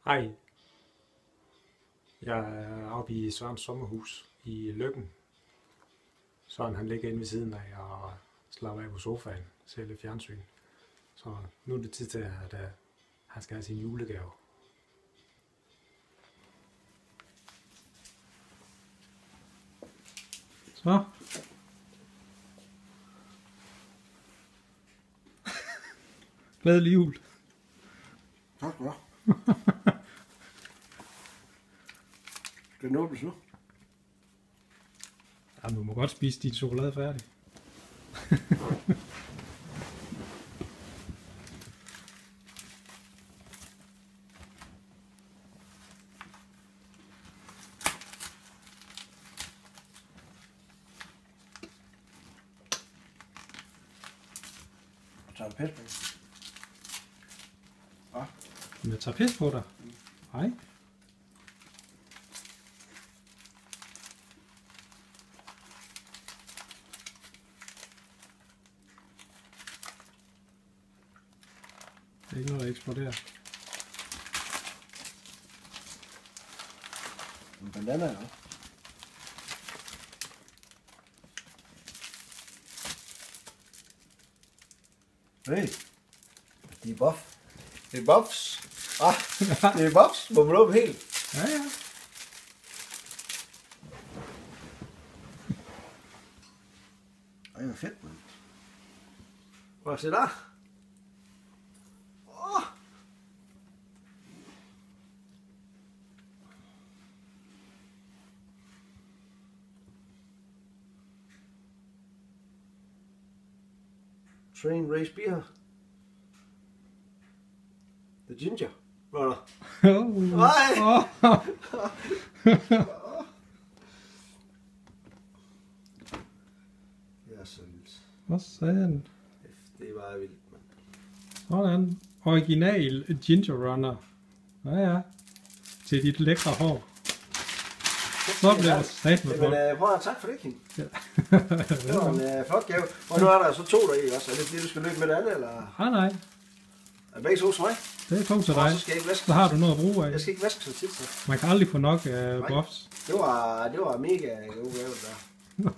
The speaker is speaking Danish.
Hej, jeg er oppe i Sørens sommerhus i Løkken. Søren han ligger inde ved siden af og slapper af på sofaen, ser lidt fjernsyn. Så nu er det tid til, at han skal have sin julegave. Så. Glædelig jul. Tak skal du have. Skal den åbnes nu? Ja, du må godt spise din chokolade færdig. Og tager en pæs på. Ja. Men jeg tager pis på dig. Nej. Det er ikke noget, der eksploderer. En bandana, ja. Hey, de er buff. Det er buffs. Ah, det er buffs. Må man åbne helt? Ja, ja. Ej, hvor fedt, mand. Prøv at se der. Åh. Train race beer. The ginger. Hvad er der? Nej! Det er så vildt. Hvad sagde Det var vildt, mand. Sådan. Original Ginger Runner. Ja, ja. Til dit lækre hår. Så bliver det sat med Men folk. prøv at tak for det, Kim. Ja. Det var en flot gave. Og nu er der så to der i også. Er det fordi, du skal løbe med det andet, eller? Nej. Er begge to til mig? Det er to til Og dig. så skal jeg ikke vaske. Så har du noget at bruge af. Jeg skal ikke vaske så tit, så. Man kan aldrig få nok buffs. Det var mega god gave, der.